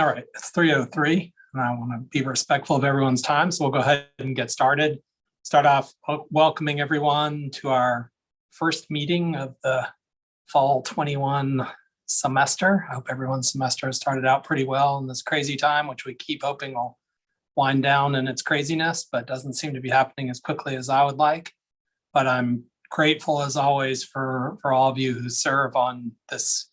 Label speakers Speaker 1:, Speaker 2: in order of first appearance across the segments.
Speaker 1: All right, it's 3:03, and I want to be respectful of everyone's time, so we'll go ahead and get started. Start off welcoming everyone to our first meeting of the fall 21 semester. I hope everyone's semester has started out pretty well in this crazy time, which we keep hoping will wind down in its craziness, but doesn't seem to be happening as quickly as I would like. But I'm grateful, as always, for all of you who serve on this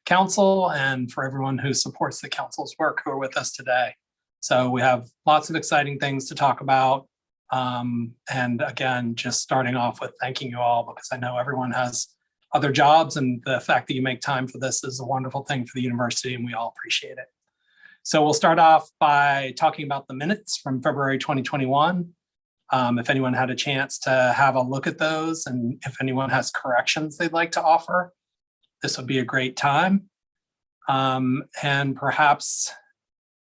Speaker 1: council and for everyone who supports the council's work who are with us today. So we have lots of exciting things to talk about. And again, just starting off with thanking you all, because I know everyone has other jobs, and the fact that you make time for this is a wonderful thing for the university, and we all appreciate it. So we'll start off by talking about the minutes from February 2021. If anyone had a chance to have a look at those, and if anyone has corrections they'd like to offer, this would be a great time. And perhaps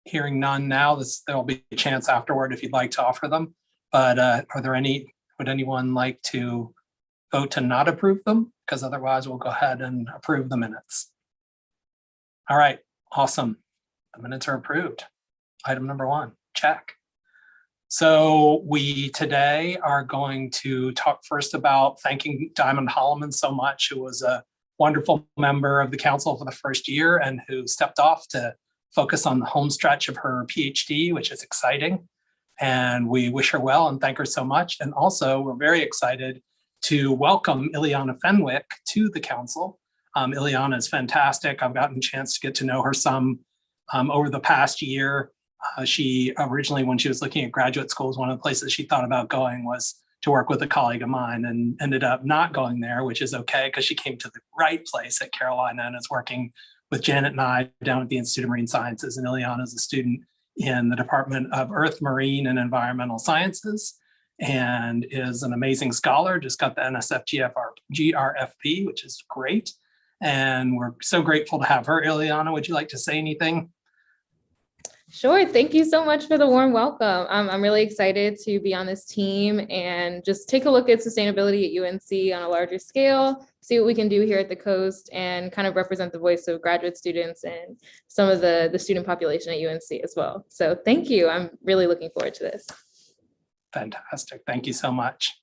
Speaker 1: hearing none now, there'll be a chance afterward if you'd like to offer them. But are there any, would anyone like to vote to not approve them? Because otherwise we'll go ahead and approve the minutes. All right, awesome. The minutes are approved. Item number 1, check. So we today are going to talk first about thanking Diamond Holloman so much, who was a wonderful member of the council for the first year and who stepped off to focus on the home stretch of her PhD, which is exciting. And we wish her well and thank her so much. And also we're very excited to welcome Ileana Fenwick to the council. Ileana is fantastic. I've gotten a chance to get to know her some over the past year. She originally, when she was looking at graduate schools, one of the places she thought about going was to work with a colleague of mine, and ended up not going there, which is okay because she came to the right place at Carolina and is working with Janet and I down at the Institute of Marine Sciences. And Ileana is a student in the Department of Earth, Marine, and Environmental Sciences, and is an amazing scholar, just got the NSF GRFP, which is great. And we're so grateful to have her. Ileana, would you like to say anything?
Speaker 2: Sure. Thank you so much for the warm welcome. I'm really excited to be on this team and just take a look at sustainability at UNC on a larger scale, see what we can do here at the coast, and kind of represent the voice of graduate students and some of the student population at UNC as well. So thank you. I'm really looking forward to this.
Speaker 1: Fantastic. Thank you so much.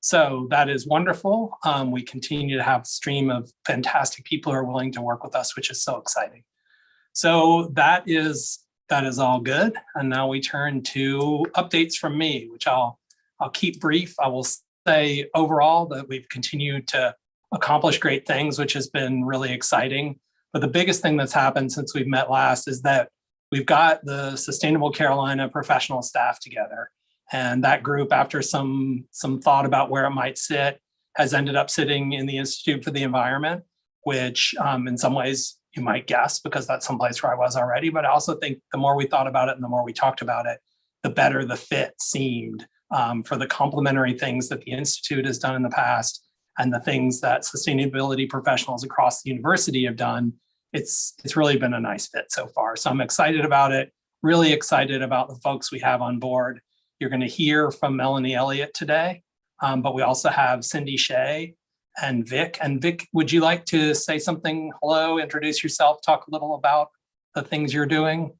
Speaker 1: So that is wonderful. We continue to have a stream of fantastic people who are willing to work with us, which is so exciting. So that is all good. And now we turn to updates from me, which I'll keep brief. I will say overall that we've continued to accomplish great things, which has been really exciting. But the biggest thing that's happened since we've met last is that we've got the Sustainable Carolina professional staff together. And that group, after some thought about where it might sit, has ended up sitting in the Institute for the Environment, which in some ways you might guess, because that's someplace where I was already. But I also think the more we thought about it and the more we talked about it, the better the fit seemed for the complementary things that the Institute has done in the past and the things that sustainability professionals across the university have done. It's really been a nice fit so far. So I'm excited about it, really excited about the folks we have on board. You're going to hear from Melanie Elliott today, but we also have Cindy Shea and Vic. And Vic, would you like to say something? Hello, introduce yourself, talk a little about the things you're doing.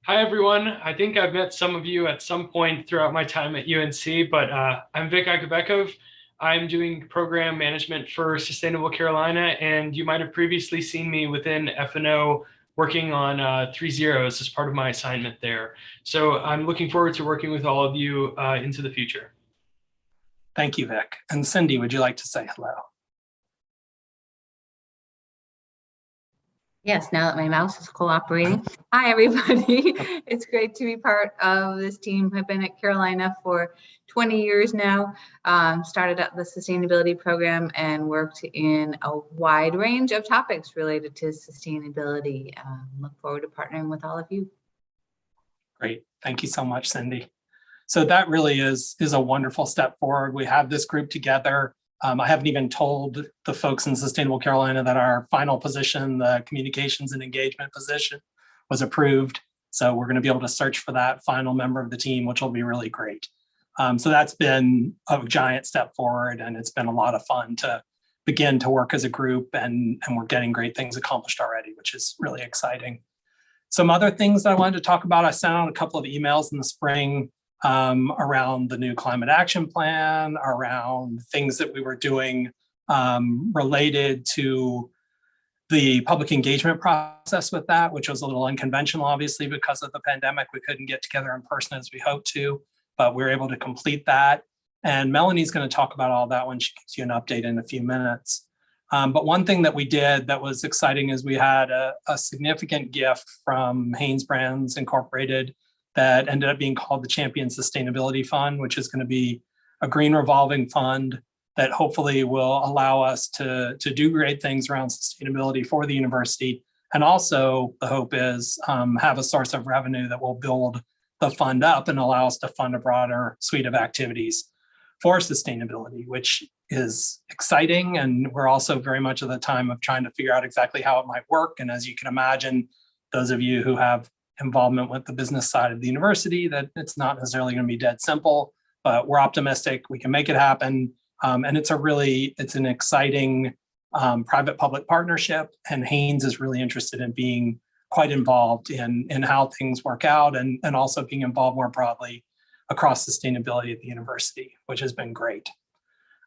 Speaker 3: Hi, everyone. I think I've met some of you at some point throughout my time at UNC, but I'm Vic Ibekov. I'm doing program management for Sustainable Carolina, and you might have previously seen me within F&O working on 3 zeros as part of my assignment there. So I'm looking forward to working with all of you into the future.
Speaker 1: Thank you, Vic. And Cindy, would you like to say hello?
Speaker 4: Yes, now that my mouse is cooperating. Hi, everybody. It's great to be part of this team. I've been at Carolina for 20 years now, started up the sustainability program and worked in a wide range of topics related to sustainability. Look forward to partnering with all of you.
Speaker 1: Great. Thank you so much, Cindy. So that really is a wonderful step forward. We have this group together. I haven't even told the folks in Sustainable Carolina that our final position, the communications and engagement position, was approved. So we're going to be able to search for that final member of the team, which will be really great. So that's been a giant step forward, and it's been a lot of fun to begin to work as a group, and we're getting great things accomplished already, which is really exciting. Some other things that I wanted to talk about, I sent out a couple of emails in the spring around the new climate action plan, around things that we were doing related to the public engagement process with that, which was a little unconventional, obviously, because of the pandemic. We couldn't get together in person as we hoped to, but we were able to complete that. And Melanie's going to talk about all that when she gives you an update in a few minutes. But one thing that we did that was exciting is we had a significant gift from Hanes Brands Incorporated that ended up being called the Champion Sustainability Fund, which is going to be a green revolving fund that hopefully will allow us to do great things around sustainability for the university. And also the hope is have a source of revenue that will build the fund up and allow us to fund a broader suite of activities for sustainability, which is exciting. And we're also very much at the time of trying to figure out exactly how it might work. And as you can imagine, those of you who have involvement with the business side of the university, that it's not necessarily going to be dead simple, but we're optimistic we can make it happen. And it's an exciting private-public partnership, and Hanes is really interested in being quite involved in how things work out and also being involved more broadly across sustainability at the university, which has been great.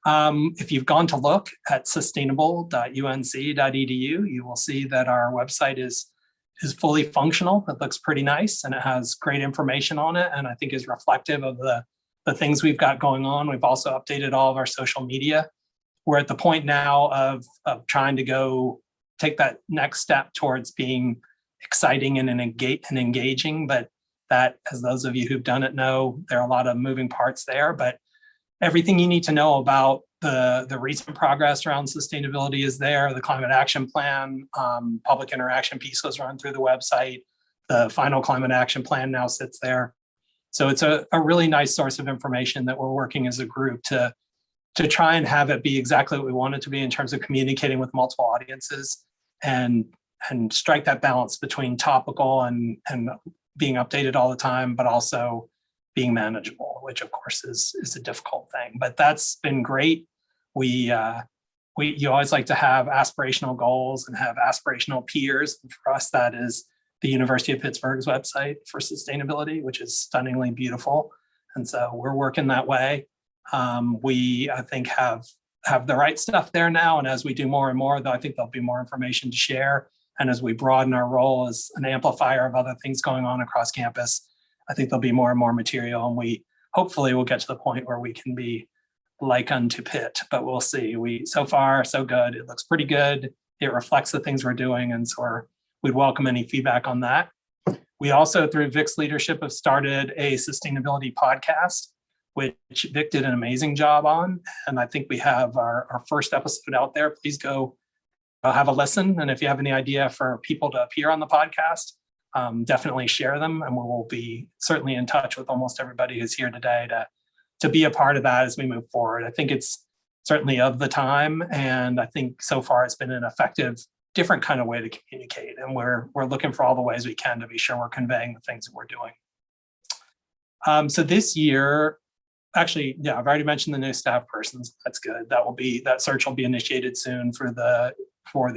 Speaker 1: If you've gone to look at sustainable.unc.edu, you will see that our website is fully functional. It looks pretty nice and it has great information on it, and I think is reflective of the things we've got going on. We've also updated all of our social media. We're at the point now of trying to go take that next step towards being exciting and engaging, but that, as those of you who've done it know, there are a lot of moving parts there, but everything you need to know about the recent progress around sustainability is there. The climate action plan, public interaction piece was run through the website. The final climate action plan now sits there. So it's a really nice source of information that we're working as a group to try and have it be exactly what we want it to be in terms of communicating with multiple audiences and strike that balance between topical and being updated all the time, but also being manageable, which of course is a difficult thing. But that's been great. You always like to have aspirational goals and have aspirational peers. And for us, that is the University of Pittsburgh's website for sustainability, which is stunningly beautiful. And so we're working that way. We, I think, have the right stuff there now. And as we do more and more, though, I think there'll be more information to share. And as we broaden our role as an amplifier of other things going on across campus, I think there'll be more and more material. And we hopefully will get to the point where we can be like unto Pitt, but we'll see. So far, so good. It looks pretty good. It reflects the things we're doing. And so we'd welcome any feedback on that. We also, through Vic's leadership, have started a sustainability podcast, which Vic did an amazing job on. And I think we have our first episode out there. Please go have a listen. And if you have any idea for people to appear on the podcast, definitely share them. And we will be certainly in touch with almost everybody who's here today to be a part of that as we move forward. I think it's certainly of the time. And I think so far it's been an effective, different kind of way to communicate. And we're looking for all the ways we can to be sure we're conveying the things that we're doing. So this year, actually, yeah, I've already mentioned the new staff persons. That's good. That search will be initiated soon for the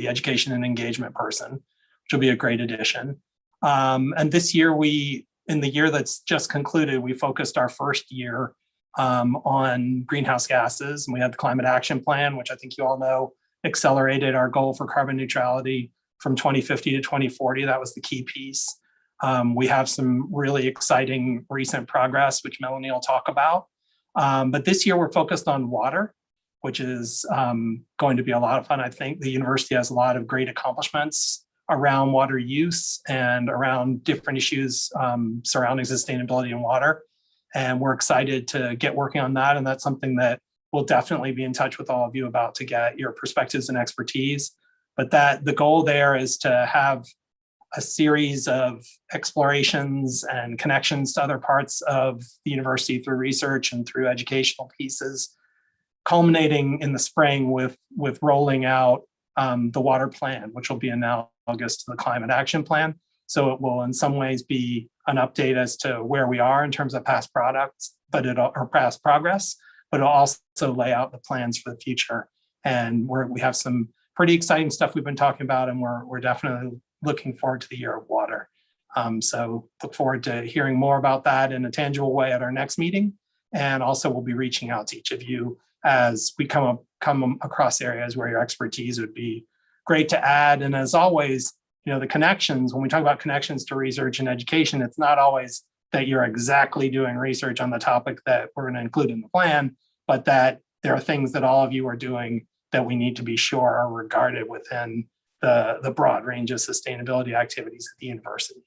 Speaker 1: education and engagement person, which will be a great addition. And this year, in the year that's just concluded, we focused our first year on greenhouse gases, and we had the climate action plan, which I think you all know accelerated our goal for carbon neutrality from 2050 to 2040. That was the key piece. We have some really exciting recent progress, which Melanie will talk about. But this year we're focused on water, which is going to be a lot of fun. I think the university has a lot of great accomplishments around water use and around different issues surrounding sustainability and water. And we're excited to get working on that. And that's something that we'll definitely be in touch with all of you about to get your perspectives and expertise. But the goal there is to have a series of explorations and connections to other parts of the university through research and through educational pieces, culminating in the spring with rolling out the water plan, which will be analogous to the climate action plan. So it will in some ways be an update as to where we are in terms of past products, or past progress, but it'll also lay out the plans for the future. And we have some pretty exciting stuff we've been talking about, and we're definitely looking forward to the year of water. So look forward to hearing more about that in a tangible way at our next meeting. And also we'll be reaching out to each of you as we come across areas where your expertise would be great to add. And as always, the connections, when we talk about connections to research and education, it's not always that you're exactly doing research on the topic that we're going to include in the plan, but that there are things that all of you are doing that we need to be sure are regarded within the broad range of sustainability activities at the university.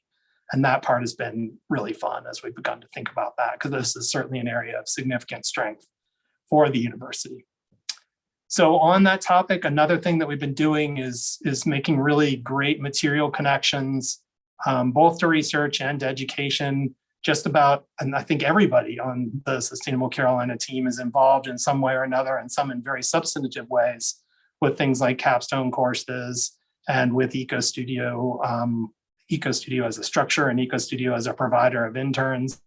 Speaker 1: And that part has been really fun as we've begun to think about that, because this is certainly an area of significant strength for the university. So on that topic, another thing that we've been doing is making really great material connections, both to research and to education. Just about, and I think everybody on the Sustainable Carolina team is involved in some way or another, and some in very substantive ways, with things like capstone courses and with EcoStudio as a structure and EcoStudio as a provider of interns.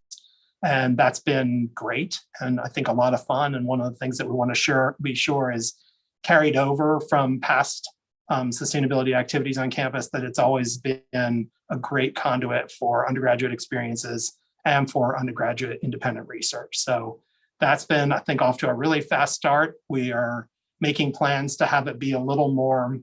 Speaker 1: And that's been great, and I think a lot of fun. And one of the things that we want to be sure is carried over from past sustainability activities on campus, that it's always been a great conduit for undergraduate experiences and for undergraduate independent research. So that's been, I think, off to a really fast start. We are making plans to have it be a little more,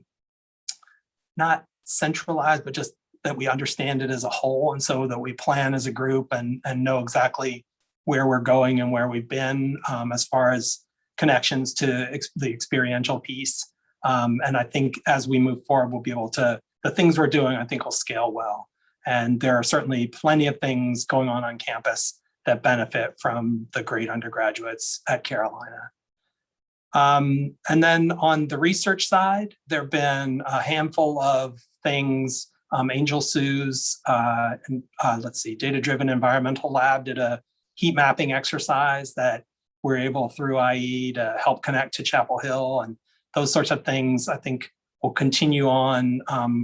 Speaker 1: not centralized, but just that we understand it as a whole, and so that we plan as a group and know exactly where we're going and where we've been as far as connections to the experiential piece. And I think as we move forward, we'll be able to, the things we're doing, I think will scale well. And there are certainly plenty of things going on campus that benefit from the great undergraduates at Carolina. And then on the research side, there have been a handful of things. Angel Sue's, Data-Driven Environmental Lab did a heat mapping exercise that we're able through IE to help connect to Chapel Hill, and those sorts of things I think will continue on,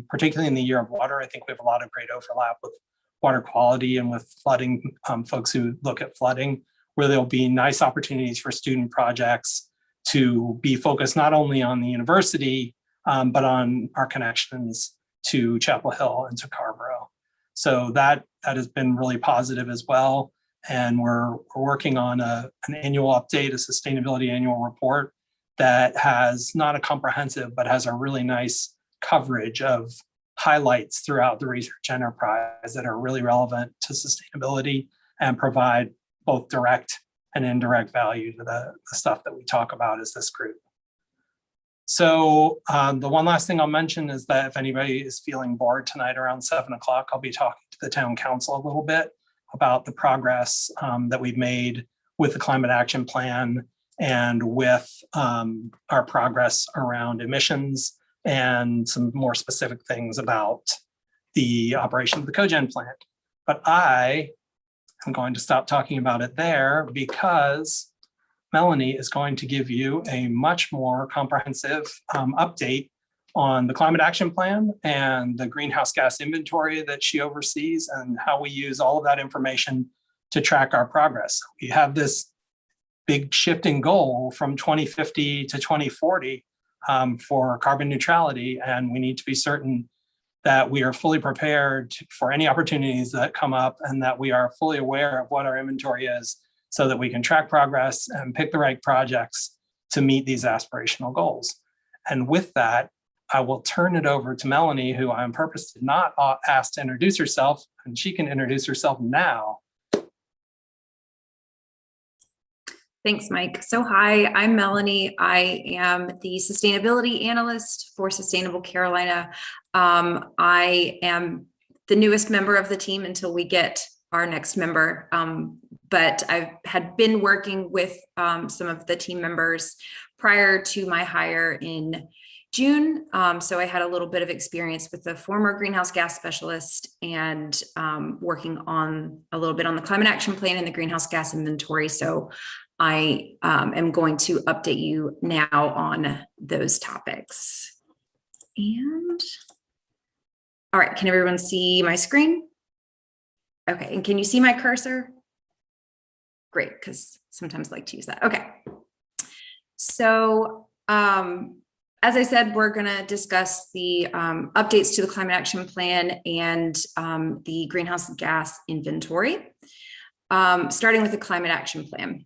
Speaker 1: particularly in the year of water. I think we have a lot of great overlap with water quality and with flooding, folks who look at flooding, where there'll be nice opportunities for student projects to be focused not only on the university, but on our connections to Chapel Hill and to Carborough. So that has been really positive as well. And we're working on an annual update, a sustainability annual report that has not a comprehensive, but has a really nice coverage of highlights throughout the research enterprise that are really relevant to sustainability and provide both direct and indirect value to the stuff that we talk about as this group. So the one last thing I'll mention is that if anybody is feeling bored tonight around 7 o'clock, I'll be talking to the town council a little bit about the progress that we've made with the climate action plan and with our progress around emissions and some more specific things about the operation of the cogen plant. But I am going to stop talking about it there because Melanie is going to give you a much more comprehensive update on the climate action plan and the greenhouse gas inventory that she oversees and how we use all of that information to track our progress. We have this big shifting goal from 2050 to 2040 for carbon neutrality, and we need to be certain that we are fully prepared for any opportunities that come up and that we are fully aware of what our inventory is, so that we can track progress and pick the right projects to meet these aspirational goals. And with that, I will turn it over to Melanie, who I on purpose did not ask to introduce herself, and she can introduce herself now.
Speaker 5: Thanks, Mike. So hi, I'm Melanie. I am the sustainability analyst for Sustainable Carolina. I am the newest member of the team until we get our next member. But I had been working with some of the team members prior to my hire in June. So I had a little bit of experience with the former greenhouse gas specialist and working on a little bit on the climate action plan and the greenhouse gas inventory. So I am going to update you now on those topics. And all right, can everyone see my screen? Okay, and can you see my cursor? Great, because sometimes I like to use that. Okay, so as I said, we're going to discuss the updates to the climate action plan and the greenhouse gas inventory, starting with the climate action plan.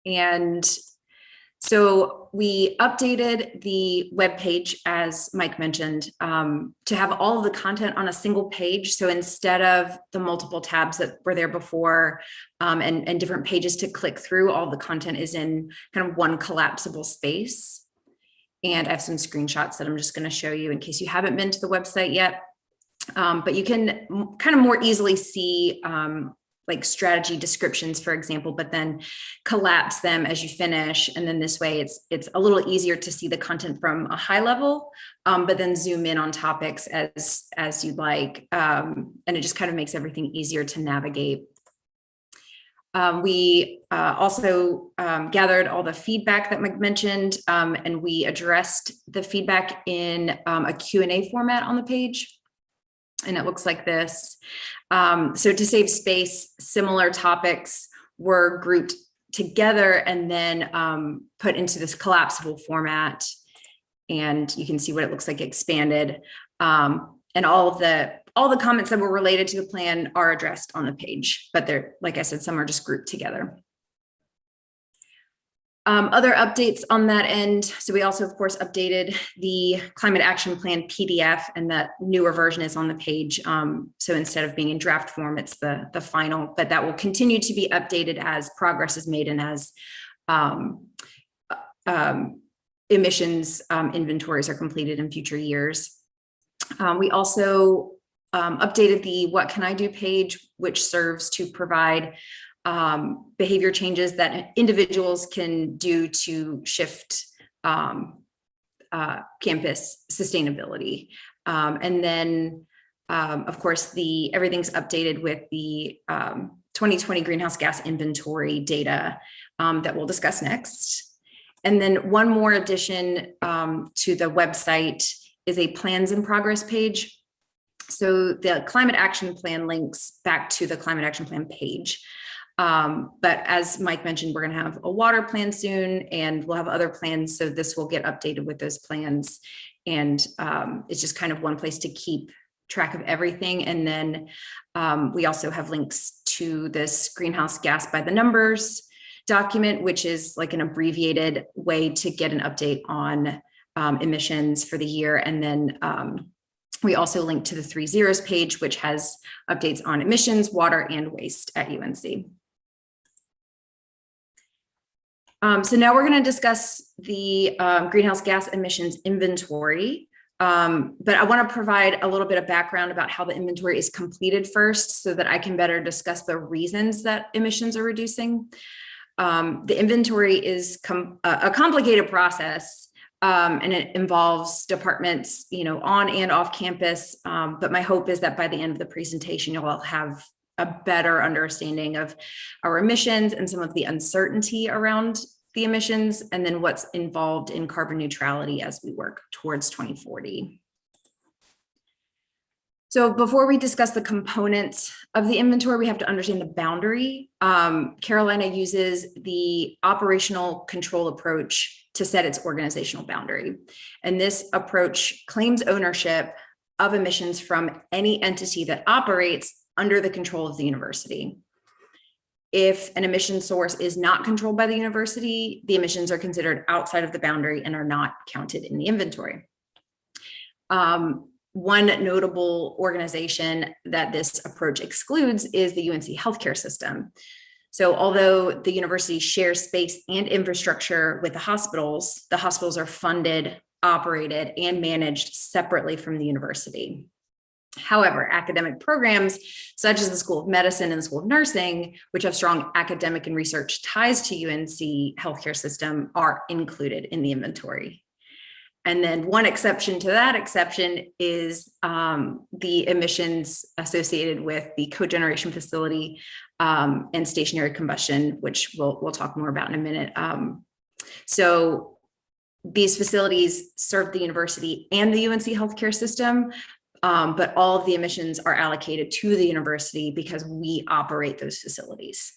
Speaker 5: And so we updated the webpage, as Mike mentioned, to have all of the content on a single page. So instead of the multiple tabs that were there before and different pages to click through, all the content is in kind of one collapsible space. And I have some screenshots that I'm just going to show you in case you haven't been to the website yet. But you can kind of more easily see like strategy descriptions, for example, but then collapse them as you finish. And then this way it's a little easier to see the content from a high level, but then zoom in on topics as you'd like. And it just kind of makes everything easier to navigate. We also gathered all the feedback that Mike mentioned, and we addressed the feedback in a Q&A format on the page. And it looks like this. So to save space, similar topics were grouped together and then put into this collapsible format. And you can see what it looks like expanded. And all the comments that were related to the plan are addressed on the page, but they're, like I said, some are just grouped together. Other updates on that end. So we also, of course, updated the climate action plan PDF, and that newer version is on the page. So instead of being in draft form, it's the final, but that will continue to be updated as progress is made and as emissions inventories are completed in future years. We also updated the What Can I Do page, which serves to provide behavior changes that individuals can do to shift campus sustainability. And then, of course, everything's updated with the 2020 greenhouse gas inventory data that we'll discuss next. And then one more addition to the website is a plans in progress page. So the climate action plan links back to the climate action plan page. But as Mike mentioned, we're going to have a water plan soon, and we'll have other plans. So this will get updated with those plans. And it's just kind of one place to keep track of everything. And then we also have links to this greenhouse gas by the numbers document, which is like an abbreviated way to get an update on emissions for the year. And then we also link to the 3 zeros page, which has updates on emissions, water, and waste at UNC. So now we're going to discuss the greenhouse gas emissions inventory, but I want to provide a little bit of background about how the inventory is completed first so that I can better discuss the reasons that emissions are reducing. The inventory is a complicated process, and it involves departments, on and off campus. But my hope is that by the end of the presentation, you'll all have a better understanding of our emissions and some of the uncertainty around the emissions, and then what's involved in carbon neutrality as we work towards 2040. So before we discuss the components of the inventory, we have to understand the boundary. Carolina uses the operational control approach to set its organizational boundary. And this approach claims ownership of emissions from any entity that operates under the control of the university. If an emission source is not controlled by the university, the emissions are considered outside of the boundary and are not counted in the inventory. One notable organization that this approach excludes is the UNC healthcare system. So although the university shares space and infrastructure with the hospitals are funded, operated, and managed separately from the university. However, academic programs such as the School of Medicine and the School of Nursing, which have strong academic and research ties to UNC healthcare system, are included in the inventory. And then one exception to that exception is the emissions associated with the cogeneration facility and stationary combustion, which we'll talk more about in a minute. So these facilities serve the university and the UNC healthcare system, but all of the emissions are allocated to the university because we operate those facilities.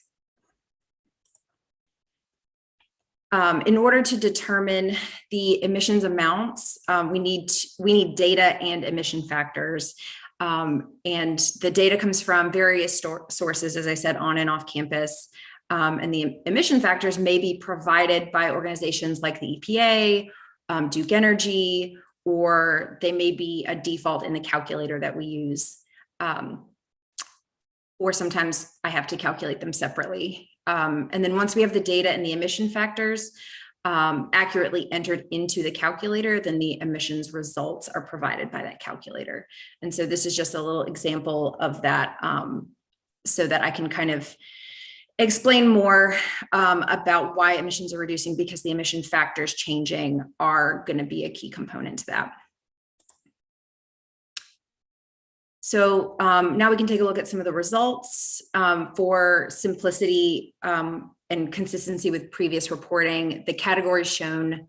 Speaker 5: In order to determine the emissions amounts, we need data and emission factors. And the data comes from various sources, as I said, on and off campus. And the emission factors may be provided by organizations like the EPA, Duke Energy, or they may be a default in the calculator that we use. Or sometimes I have to calculate them separately. And then once we have the data and the emission factors accurately entered into the calculator, then the emissions results are provided by that calculator. And so this is just a little example of that, so that I can kind of explain more about why emissions are reducing, because the emission factors changing are going to be a key component to that. So now we can take a look at some of the results for simplicity and consistency with previous reporting. The categories shown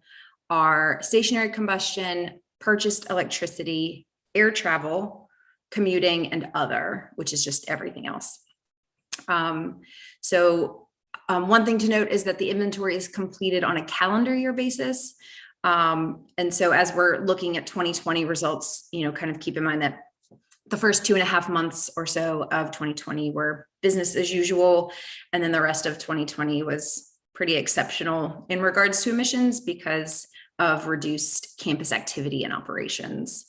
Speaker 5: are stationary combustion, purchased electricity, air travel, commuting, and other, which is just everything else. So one thing to note is that the inventory is completed on a calendar year basis. And so as we're looking at 2020 results, kind of keep in mind that the first 2.5 months or so of 2020 were business as usual. And then the rest of 2020 was pretty exceptional in regards to emissions because of reduced campus activity and operations.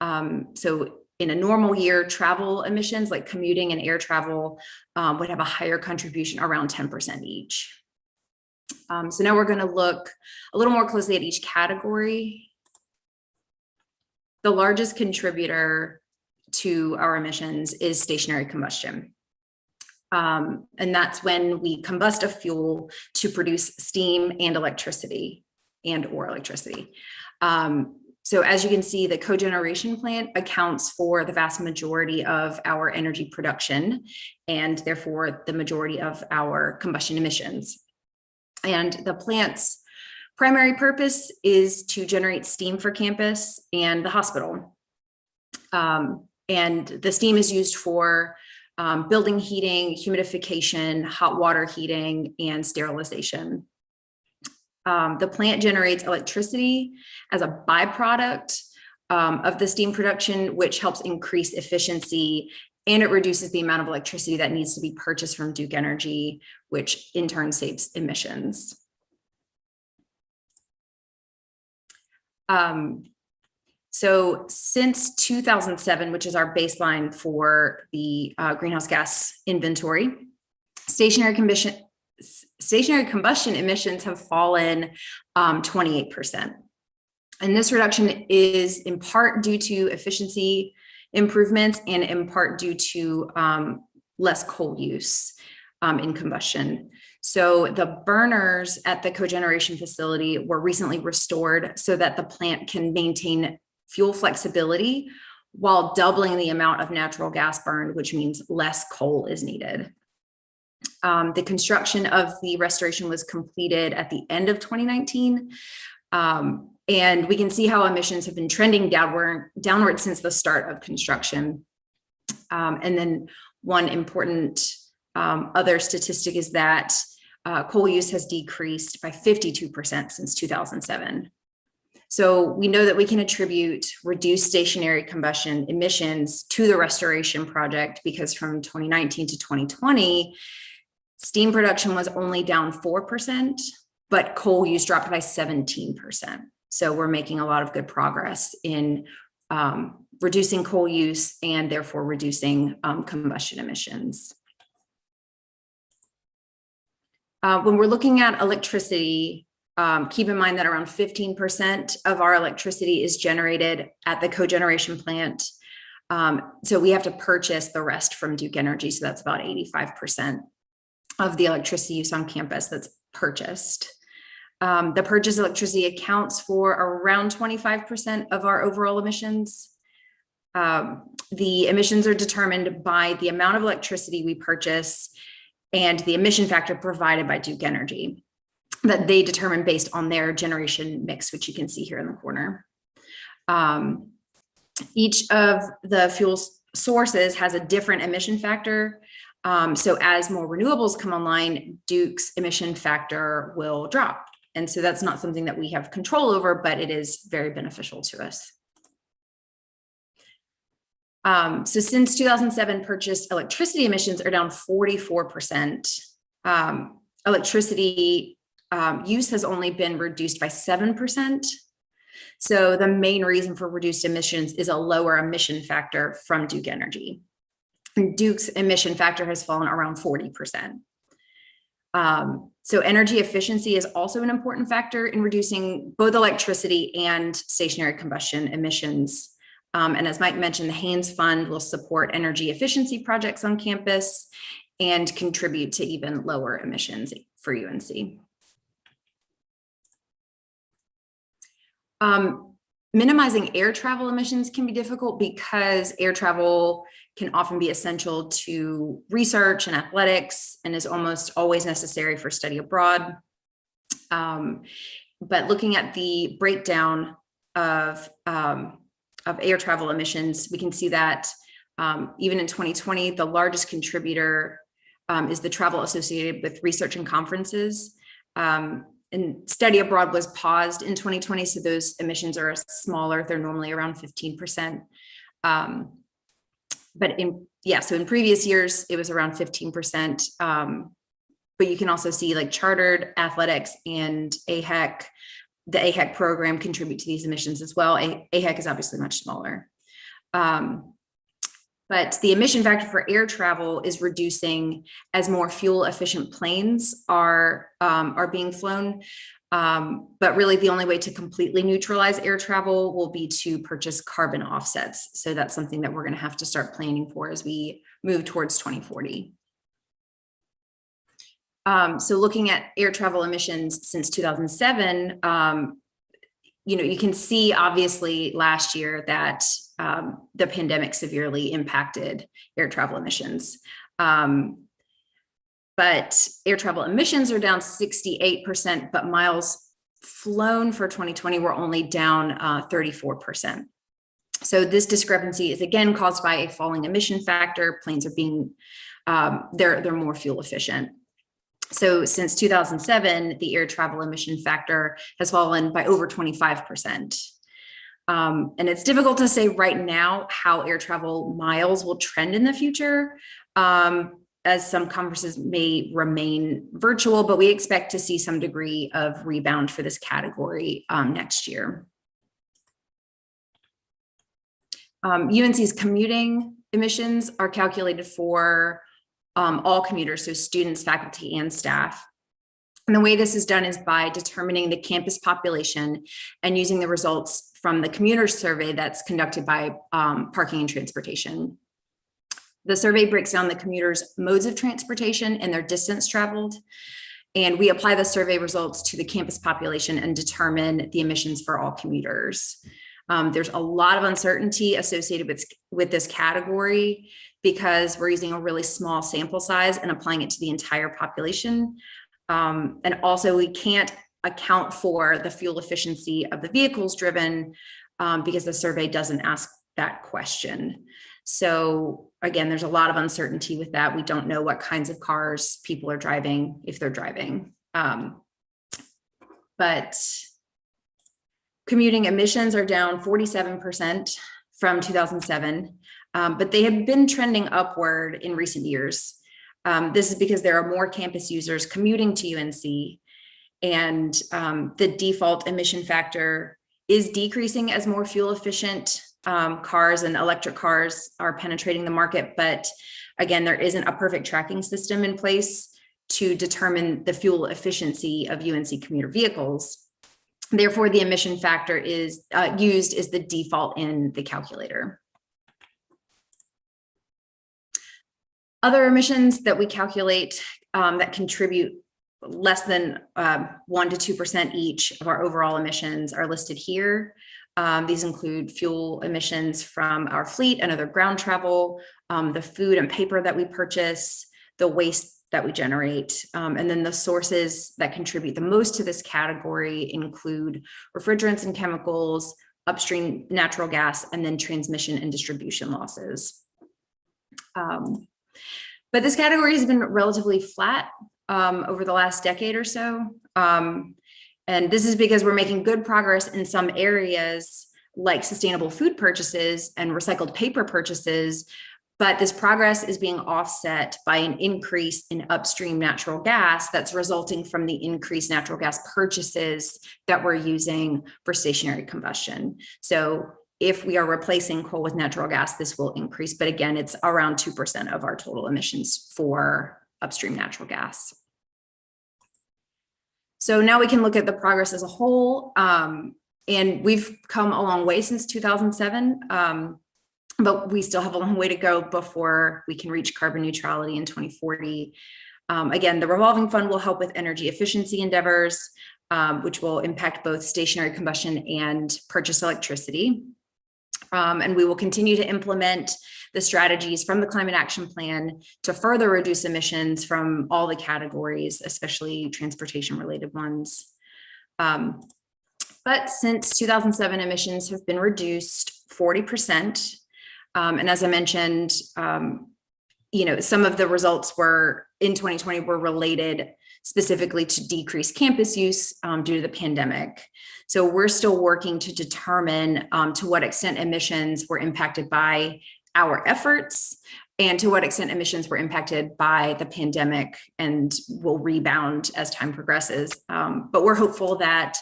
Speaker 5: So in a normal year, travel emissions like commuting and air travel would have a higher contribution, around 10% each. So now we're going to look a little more closely at each category. The largest contributor to our emissions is stationary combustion. And that's when we combust a fuel to produce steam and electricity or electricity. So as you can see, the cogeneration plant accounts for the vast majority of our energy production and therefore the majority of our combustion emissions. And the plant's primary purpose is to generate steam for campus and the hospital. And the steam is used for building heating, humidification, hot water heating, and sterilization. The plant generates electricity as a byproduct of the steam production, which helps increase efficiency, and it reduces the amount of electricity that needs to be purchased from Duke Energy, which in turn saves emissions. So since 2007, which is our baseline for the greenhouse gas inventory, stationary combustion emissions have fallen 28%. And this reduction is in part due to efficiency improvements and in part due to less coal use in combustion. So the burners at the cogeneration facility were recently restored so that the plant can maintain fuel flexibility while doubling the amount of natural gas burned, which means less coal is needed. The construction of the restoration was completed at the end of 2019. And we can see how emissions have been trending downward since the start of construction. And then one important other statistic is that coal use has decreased by 52% since 2007. So we know that we can attribute reduced stationary combustion emissions to the restoration project because from 2019 to 2020, steam production was only down 4%, but coal use dropped by 17%. So we're making a lot of good progress in reducing coal use and therefore reducing combustion emissions. When we're looking at electricity, keep in mind that around 15% of our electricity is generated at the cogeneration plant. So we have to purchase the rest from Duke Energy. So that's about 85% of the electricity use on campus that's purchased. The purchased electricity accounts for around 25% of our overall emissions. The emissions are determined by the amount of electricity we purchase and the emission factor provided by Duke Energy that they determine based on their generation mix, which you can see here in the corner. Each of the fuel sources has a different emission factor. So as more renewables come online, Duke's emission factor will drop. And so that's not something that we have control over, but it is very beneficial to us. So since 2007, purchased electricity emissions are down 44%. Electricity use has only been reduced by 7%. So the main reason for reduced emissions is a lower emission factor from Duke Energy. And Duke's emission factor has fallen around 40%. So energy efficiency is also an important factor in reducing both electricity and stationary combustion emissions. And as Mike mentioned, the Haynes Fund will support energy efficiency projects on campus and contribute to even lower emissions for UNC. Minimizing air travel emissions can be difficult because air travel can often be essential to research and athletics and is almost always necessary for study abroad. But looking at the breakdown of air travel emissions, we can see that even in 2020, the largest contributor is the travel associated with research and conferences. And study abroad was paused in 2020, so those emissions are smaller. They're normally around 15%. But so in previous years, it was around 15%. But you can also see like chartered athletics and AHEC, the AHEC program contribute to these emissions as well. AHEC is obviously much smaller. But the emission factor for air travel is reducing as more fuel efficient planes are being flown. But really the only way to completely neutralize air travel will be to purchase carbon offsets. So that's something that we're going to have to start planning for as we move towards 2040. So looking at air travel emissions since 2007, you can see obviously last year that the pandemic severely impacted air travel emissions. But air travel emissions are down 68%, but miles flown for 2020 were only down 34%. So this discrepancy is again caused by a falling emission factor. Planes are being, they're more fuel efficient. So since 2007, the air travel emission factor has fallen by over 25%. And it's difficult to say right now how air travel miles will trend in the future, as some conferences may remain virtual, but we expect to see some degree of rebound for this category next year. UNC's commuting emissions are calculated for all commuters, so students, faculty, and staff. And the way this is done is by determining the campus population and using the results from the commuter survey that's conducted by Parking and Transportation. The survey breaks down the commuters' modes of transportation and their distance traveled. And we apply the survey results to the campus population and determine the emissions for all commuters. There's a lot of uncertainty associated with this category because we're using a really small sample size and applying it to the entire population. And also we can't account for the fuel efficiency of the vehicles driven because the survey doesn't ask that question. So again, there's a lot of uncertainty with that. We don't know what kinds of cars people are driving, if they're driving. But commuting emissions are down 47% from 2007, but they have been trending upward in recent years. This is because there are more campus users commuting to UNC, and the default emission factor is decreasing as more fuel efficient cars and electric cars are penetrating the market. But again, there isn't a perfect tracking system in place to determine the fuel efficiency of UNC commuter vehicles. Therefore, the emission factor is used as the default in the calculator. Other emissions that we calculate that contribute less than 1 to 2% each of our overall emissions are listed here. These include fuel emissions from our fleet and other ground travel, the food and paper that we purchase, the waste that we generate, and then the sources that contribute the most to this category include refrigerants and chemicals, upstream natural gas, and then transmission and distribution losses. But this category has been relatively flat over the last decade or so. And this is because we're making good progress in some areas like sustainable food purchases and recycled paper purchases, but this progress is being offset by an increase in upstream natural gas that's resulting from the increased natural gas purchases that we're using for stationary combustion. So if we are replacing coal with natural gas, this will increase, but again, it's around 2% of our total emissions for upstream natural gas. So now we can look at the progress as a whole, and we've come a long way since 2007. But we still have a long way to go before we can reach carbon neutrality in 2040. Again, the revolving fund will help with energy efficiency endeavors, which will impact both stationary combustion and purchased electricity. And we will continue to implement the strategies from the Climate Action Plan to further reduce emissions from all the categories, especially transportation-related ones. But since 2007, emissions have been reduced 40%. And as I mentioned, some of the results were in 2020 were related specifically to decreased campus use due to the pandemic. So we're still working to determine to what extent emissions were impacted by our efforts and to what extent emissions were impacted by the pandemic and will rebound as time progresses. But we're hopeful that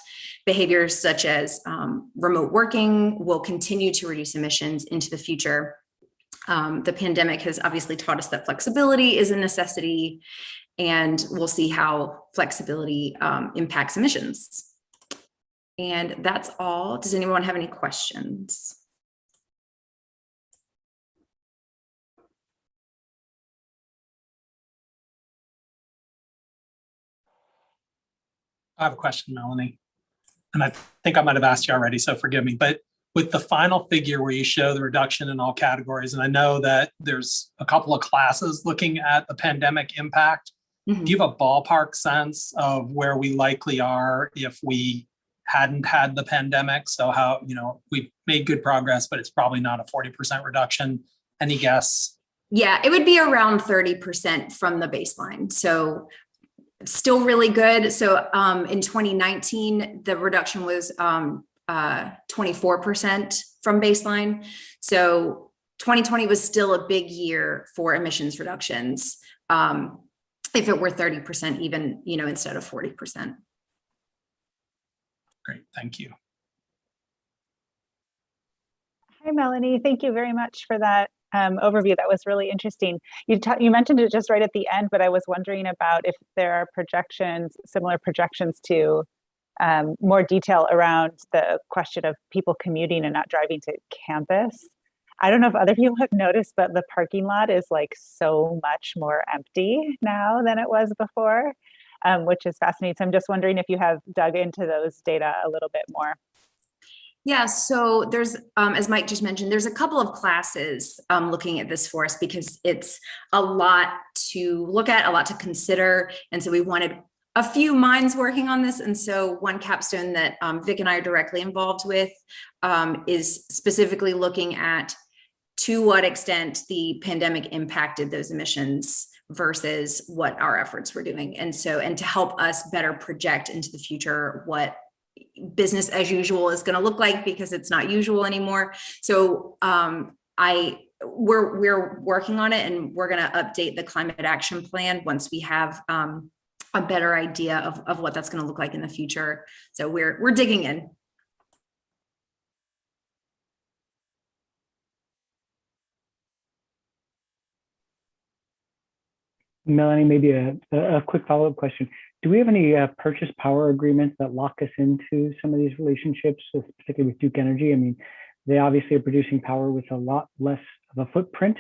Speaker 5: behaviors such as remote working will continue to reduce emissions into the future. The pandemic has obviously taught us that flexibility is a necessity, and we'll see how flexibility impacts emissions. And that's all. Does anyone have any questions?
Speaker 1: I have a question, Melanie. And I think I might have asked you already, so forgive me. But with the final figure where you show the reduction in all categories, and I know that there's a couple of classes looking at the pandemic impact, do you have a ballpark sense of where we likely are if we hadn't had the pandemic? So how, we made good progress, but it's probably not a 40% reduction. Any guess?
Speaker 5: Yeah, it would be around 30% from the baseline. So still really good. So in 2019, the reduction was 24% from baseline. So 2020 was still a big year for emissions reductions. If it were 30% even, instead of 40%.
Speaker 1: Great, thank you.
Speaker 6: Hi, Melanie. Thank you very much for that overview. That was really interesting. You mentioned it just right at the end, but I was wondering about if there are similar projections to more detail around the question of people commuting and not driving to campus. I don't know if other people have noticed, but the parking lot is like so much more empty now than it was before, which is fascinating. So I'm just wondering if you have dug into those data a little bit more.
Speaker 5: Yeah, so there's, as Mike just mentioned, there's a couple of classes looking at this for us because it's a lot to look at, a lot to consider. And so we wanted a few minds working on this. And so one capstone that Vic and I are directly involved with is specifically looking at to what extent the pandemic impacted those emissions versus what our efforts were doing. And to help us better project into the future what business as usual is going to look like, because it's not usual anymore. So we're working on it, and we're going to update the climate action plan once we have a better idea of what that's going to look like in the future. So we're digging in.
Speaker 7: Melanie, maybe a quick follow-up question. Do we have any purchase power agreements that lock us into some of these relationships, particularly with Duke Energy? I mean, they obviously are producing power with a lot less of a footprint.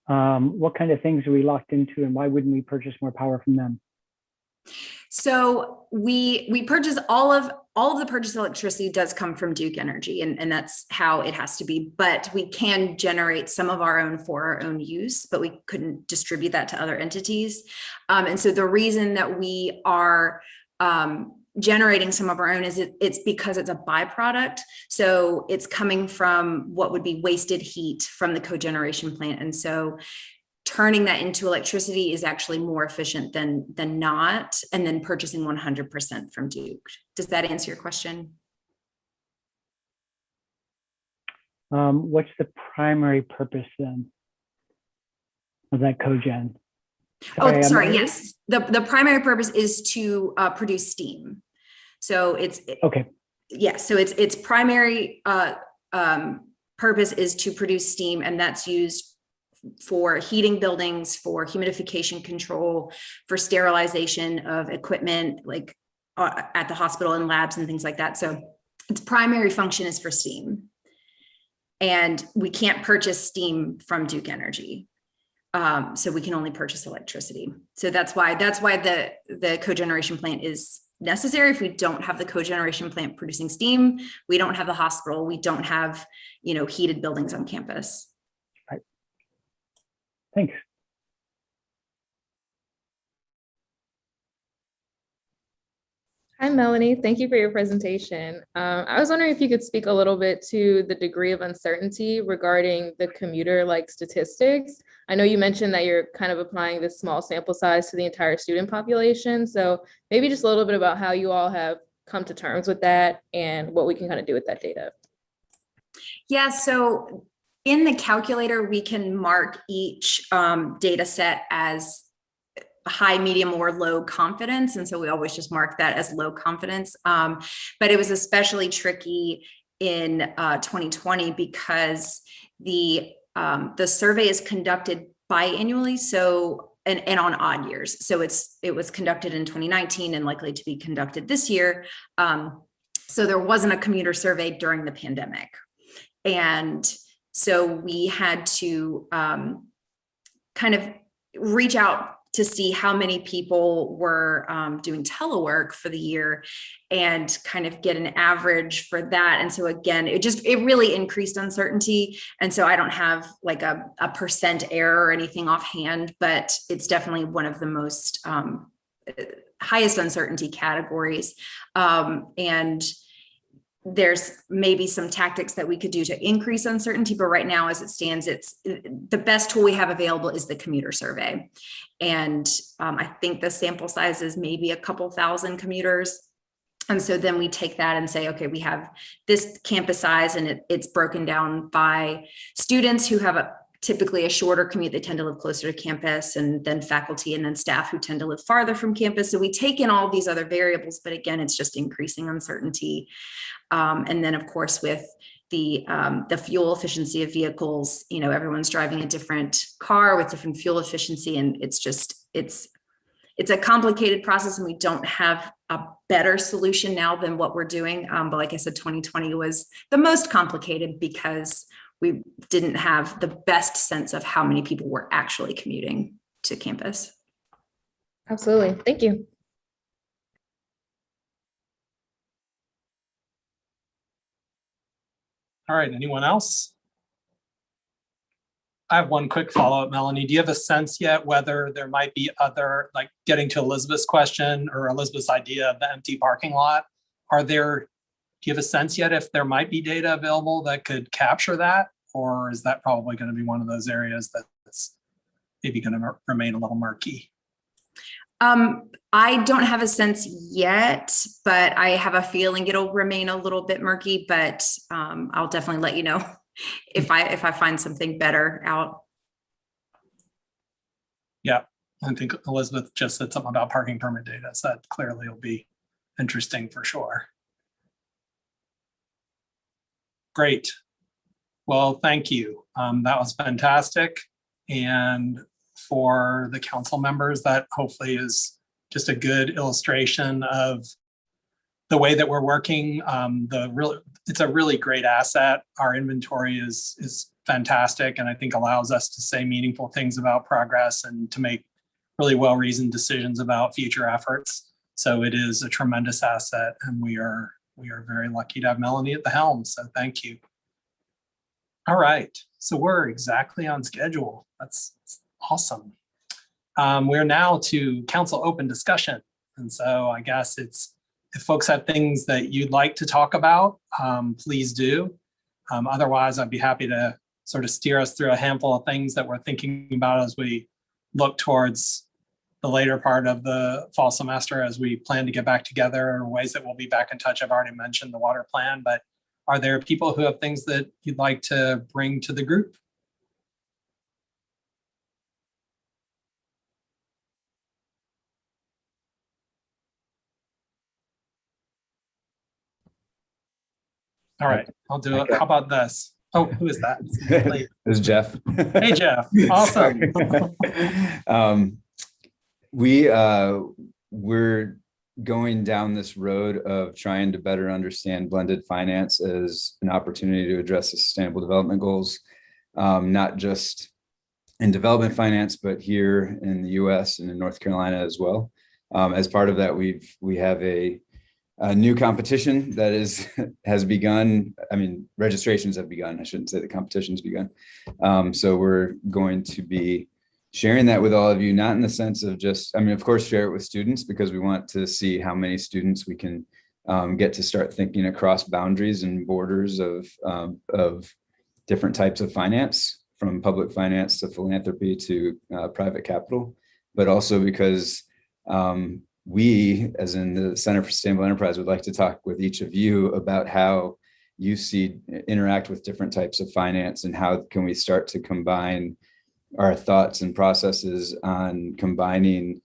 Speaker 7: What kind of things are we locked into, and why wouldn't we purchase more power from them?
Speaker 5: So we purchase all of the purchased electricity does come from Duke Energy, and that's how it has to be. But we can generate some of our own for our own use, but we couldn't distribute that to other entities. And so the reason that we are generating some of our own is it's because it's a byproduct. So it's coming from what would be wasted heat from the cogeneration plant. And so turning that into electricity is actually more efficient than not, and then purchasing 100% from Duke. Does that answer your question?
Speaker 7: What's the primary purpose then of that cogen?
Speaker 5: Sorry. Yes. The primary purpose is to produce steam. So it's
Speaker 7: okay.
Speaker 5: Yes. So its primary purpose is to produce steam, and that's used for heating buildings, for humidification control, for sterilization of equipment, like at the hospital and labs and things like that. So its primary function is for steam. And we can't purchase steam from Duke Energy. So we can only purchase electricity. So that's why the cogeneration plant is necessary. If we don't have the cogeneration plant producing steam, we don't have the hospital, we don't have, heated buildings on campus.
Speaker 7: Right. Thanks.
Speaker 2: Hi, Melanie. Thank you for your presentation. I was wondering if you could speak a little bit to the degree of uncertainty regarding the commuter-like statistics. I know you mentioned that you're kind of applying this small sample size to the entire student population. So maybe just a little bit about how you all have come to terms with that and what we can kind of do with that data.
Speaker 5: Yeah, so in the calculator, we can mark each data set as high, medium, or low confidence. And so we always just mark that as low confidence. But it was especially tricky in 2020 because the survey is conducted biannually, so and on odd years. So it was conducted in 2019 and likely to be conducted this year. So there wasn't a commuter survey during the pandemic. And so we had to kind of reach out to see how many people were doing telework for the year and kind of get an average for that. And so again, it really increased uncertainty. And so I don't have like a percent error or anything offhand, but it's definitely one of the most highest uncertainty categories. And there's maybe some tactics that we could do to increase uncertainty, but right now as it stands, it's the best tool we have available is the commuter survey. And I think the sample size is maybe a couple thousand commuters. And so then we take that and say, okay, we have this campus size and it's broken down by students who have typically a shorter commute. They tend to live closer to campus, and then faculty and then staff who tend to live farther from campus. So we take in all these other variables, but again, it's just increasing uncertainty. And then of course, with the fuel efficiency of vehicles, everyone's driving a different car with different fuel efficiency. And it's a complicated process, and we don't have a better solution now than what we're doing. But like I said, 2020 was the most complicated because we didn't have the best sense of how many people were actually commuting to campus.
Speaker 2: Absolutely. Thank you.
Speaker 1: All right, anyone else? I have one quick follow-up, Melanie. Do you have a sense yet whether there might be other, like getting to Elizabeth's question or Elizabeth's idea of the empty parking lot? Do you have a sense yet if there might be data available that could capture that? Or is that probably going to be one of those areas that's maybe going to remain a little murky?
Speaker 5: I don't have a sense yet, but I have a feeling it'll remain a little bit murky, but I'll definitely let you know if I find something better out.
Speaker 1: Yeah, I think Elizabeth just said something about parking permit data, so that clearly will be interesting for sure. Great. Well, thank you. That was fantastic. And for the council members, that hopefully is just a good illustration of the way that we're working. It's a really great asset. Our inventory is fantastic, and I think allows us to say meaningful things about progress and to make really well-reasoned decisions about future efforts. So it is a tremendous asset, and we are very lucky to have Melanie at the helm. So thank you. All right, so we're exactly on schedule. That's awesome. We're now to council open discussion. And so I guess it's, if folks have things that you'd like to talk about, please do. Otherwise, I'd be happy to sort of steer us through a handful of things that we're thinking about as we look towards the later part of the fall semester as we plan to get back together, or ways that we'll be back in touch. I've already mentioned the water plan, but are there people who have things that you'd like to bring to the group? All right, I'll do it. How about this? Oh, who is that?
Speaker 8: This is Jeff.
Speaker 1: Hey, Jeff. Awesome.
Speaker 8: We're going down this road of trying to better understand blended finance as an opportunity to address the sustainable development goals, not just in development finance, but here in the US and in North Carolina as well. As part of that, we have a new competition that has begun. I mean, registrations have begun. I shouldn't say the competition's begun. So we're going to be sharing that with all of you, not in the sense of just, I mean, of course, share it with students, because we want to see how many students we can get to start thinking across boundaries and borders of different types of finance, from public finance to philanthropy to private capital, but also because we, as in the Center for Sustainable Enterprise, would like to talk with each of you about how you interact with different types of finance, and how can we start to combine our thoughts and processes on combining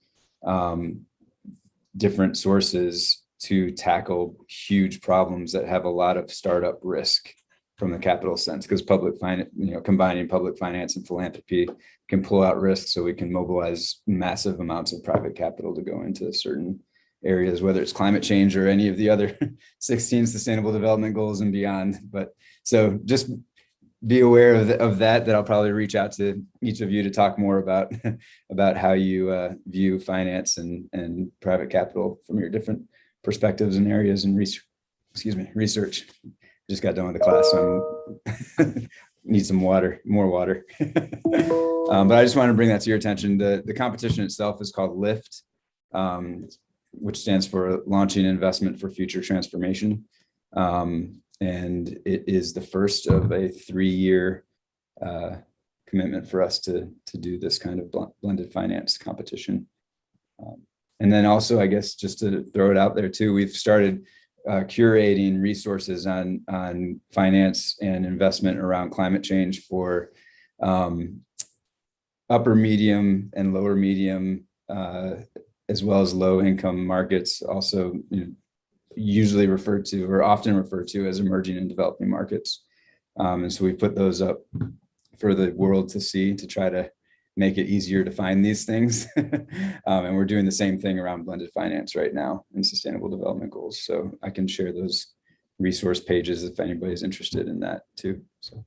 Speaker 8: different sources to tackle huge problems that have a lot of startup risk from the capital sense, because public finance, combining public finance and philanthropy can pull out risk, so we can mobilize massive amounts of private capital to go into certain areas, whether it's climate change or any of the other 16 sustainable development goals and beyond. But so just be aware of that I'll probably reach out to each of you to talk more about how you view finance and private capital from your different perspectives and areas and research. Just got done with the class, so I need some more water. But I just wanted to bring that to your attention. The competition itself is called LIFT, which stands for Launching Investment for Future Transformation. And it is the first of a 3-year commitment for us to do this kind of blended finance competition. And then also, I guess, just to throw it out there too, we've started curating resources on finance and investment around climate change for upper medium and lower medium, as well as low income markets, also usually referred to, or often referred to, as emerging and developing markets. And so we put those up for the world to see, to try to make it easier to find these things. And we're doing the same thing around blended finance right now in sustainable development goals. So I can share those resource pages if anybody's interested in that too. So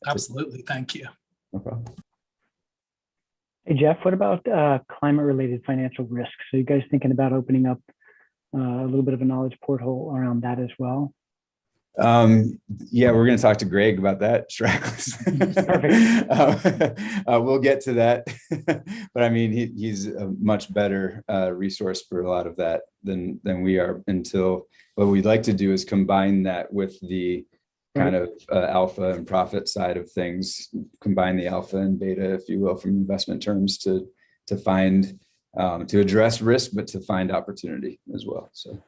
Speaker 1: absolutely, thank you.
Speaker 8: No problem.
Speaker 7: Hey, Jeff, what about climate-related financial risks? So you guys thinking about opening up a little bit of a knowledge portal around that as well?
Speaker 8: Yeah, we're going to talk to Greg about that. Perfect. We'll get to that. But I mean, he's a much better resource for a lot of that than we are, until what we'd like to do is combine that with the kind of alpha and profit side of things, combine the alpha and beta, if you will, from investment terms to find, to address risk, but to find opportunity as well. So.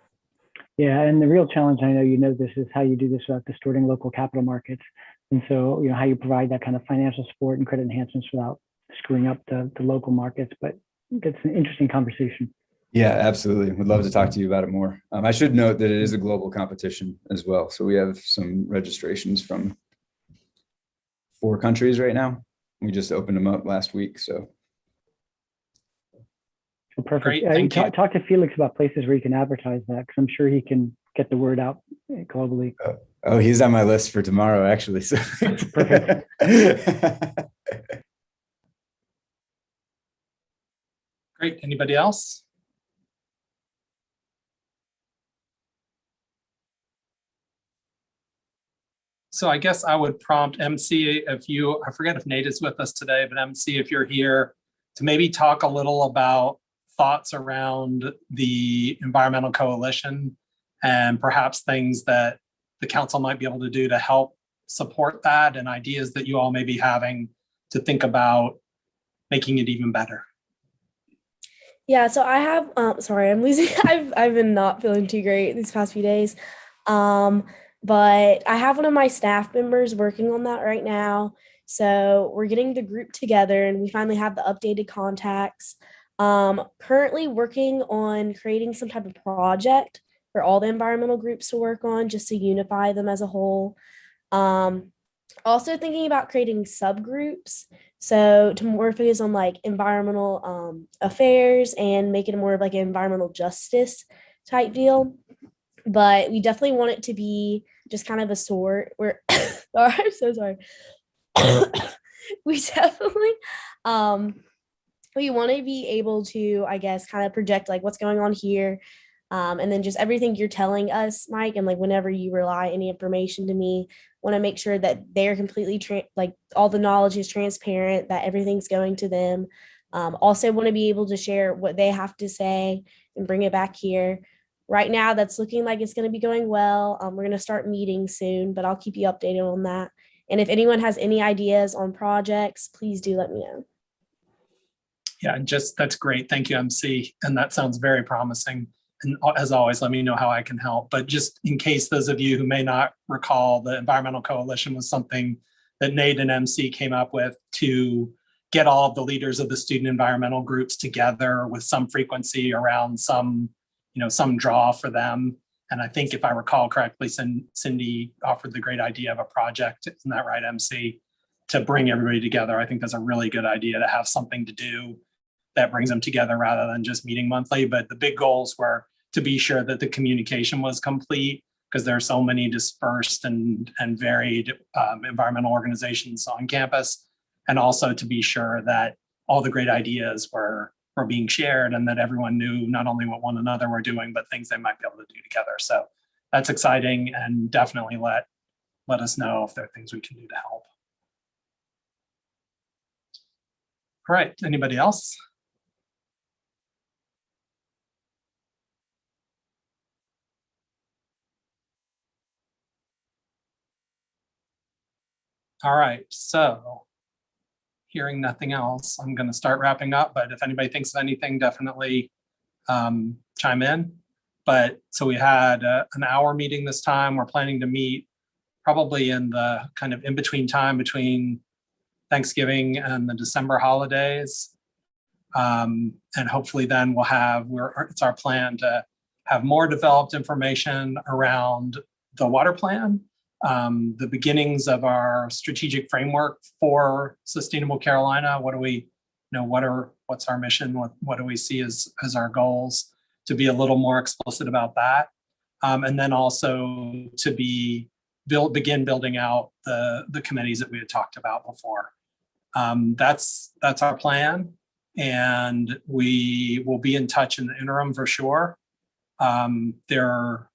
Speaker 7: Yeah, and the real challenge, I know you know this, is how you do this without distorting local capital markets. And so, how you provide that kind of financial support and credit enhancements without screwing up the local markets. But it's an interesting conversation.
Speaker 8: Yeah, absolutely. Would love to talk to you about it more. I should note that it is a global competition as well. So we have some registrations from 4 countries right now. We just opened them up last week. So.
Speaker 7: Perfect. Talk to Felix about places where you can advertise that, because I'm sure he can get the word out globally.
Speaker 8: Oh, he's on my list for tomorrow, actually. So.
Speaker 7: Perfect.
Speaker 1: Great. Anybody else? So I guess I would prompt MC, I forget if Nate is with us today, but MC, if you're here, to maybe talk a little about thoughts around the environmental coalition and perhaps things that the council might be able to do to help support that and ideas that you all may be having to think about making it even better?
Speaker 9: Yeah, so I have, sorry, I'm losing, I've been not feeling too great these past few days. But I have one of my staff members working on that right now. So we're getting the group together and we finally have the updated contacts. Currently working on creating some type of project for all the environmental groups to work on just to unify them as a whole. Also thinking about creating subgroups. So to more focus on like environmental affairs and make it more of like an environmental justice type deal. But we definitely want it to be just kind of a sort where, sorry, I'm so sorry. We definitely, we want to be able to, I guess, kind of project like what's going on here. And then just everything you're telling us, Mike, and like whenever you rely any information to me, want to make sure that they're completely like all the knowledge is transparent, that everything's going to them. Also want to be able to share what they have to say and bring it back here. Right now, that's looking like it's going to be going well. We're going to start meeting soon, but I'll keep you updated on that. And if anyone has any ideas on projects, please do let me know.
Speaker 1: Yeah, that's great. Thank you, MC. And that sounds very promising. And as always, let me know how I can help. But just in case those of you who may not recall, the Environmental Coalition was something that Nate and MC came up with to get all of the leaders of the student environmental groups together with some frequency around some draw for them. And I think if I recall correctly, Cindy offered the great idea of a project, isn't that right, MC? To bring everybody together. I think that's a really good idea to have something to do that brings them together rather than just meeting monthly. But the big goals were to be sure that the communication was complete, because there are so many dispersed and varied environmental organizations on campus, and also to be sure that all the great ideas were being shared and that everyone knew not only what one another were doing, but things they might be able to do together. So that's exciting, and definitely let us know if there are things we can do to help. All right, anybody else? All right, so hearing nothing else, I'm going to start wrapping up, but if anybody thinks of anything, definitely chime in. But so we had an hour meeting this time. We're planning to meet probably in the kind of in-between time between Thanksgiving and the December holidays. And hopefully then we'll have, it's our plan to have more developed information around the water plan, the beginnings of our strategic framework for Sustainable Carolina. What do we, what's our mission? What do we see as our goals? To be a little more explicit about that. And then also to begin building out the committees that we had talked about before. That's our plan. And we will be in touch in the interim for sure. There are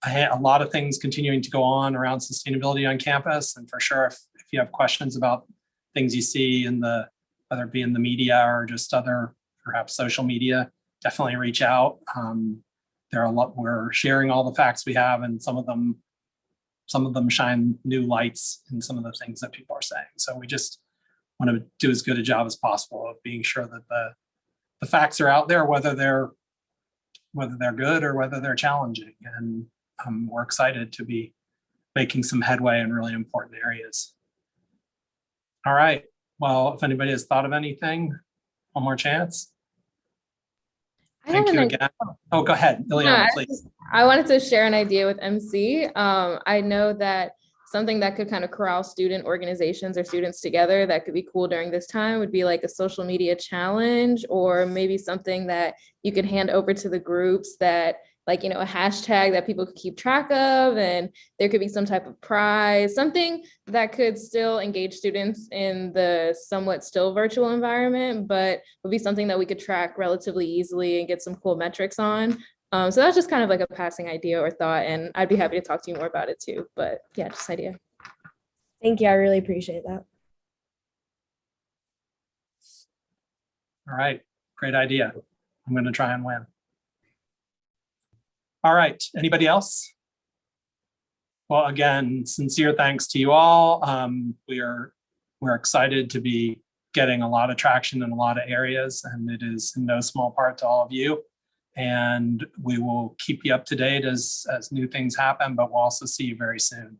Speaker 1: a lot of things continuing to go on around sustainability on campus. And for sure, if you have questions about things you see whether it be in the media or just other perhaps social media, definitely reach out. There are a lot, we're sharing all the facts we have, and some of them shine new lights in some of the things that people are saying. So we just want to do as good a job as possible of being sure that the facts are out there, whether they're good or whether they're challenging. And we're excited to be making some headway in really important areas. All right. Well, if anybody has thought of anything, one more chance. Thank you again. Oh, go ahead, Ileana, please.
Speaker 2: I wanted to share an idea with MC. I know that something that could kind of corral student organizations or students together that could be cool during this time would be like a social media challenge, or maybe something that you could hand over to the groups that, like, a hashtag that people could keep track of, and there could be some type of prize, something that could still engage students in the somewhat still virtual environment, but would be something that we could track relatively easily and get some cool metrics on. So that's just kind of like a passing idea or thought, and I'd be happy to talk to you more about it too, but yeah, just idea.
Speaker 9: Thank you. I really appreciate that.
Speaker 1: All right, great idea. I'm going to try and win. All right, anybody else? Well, again, sincere thanks to you all. We're excited to be getting a lot of traction in a lot of areas, and it is in no small part to all of you. And we will keep you up to date as new things happen, but we'll also see you very soon.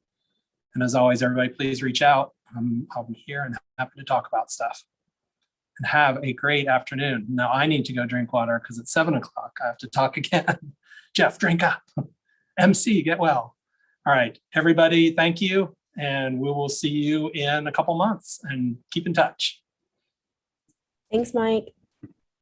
Speaker 1: And as always, everybody, please reach out. I'll be here and happy to talk about stuff. And have a great afternoon. Now I need to go drink water because it's 7 o'clock. I have to talk again. Jeff, drink up. MC, get well. All right, everybody, thank you. And we will see you in a couple months, and keep in touch.
Speaker 9: Thanks, Mike.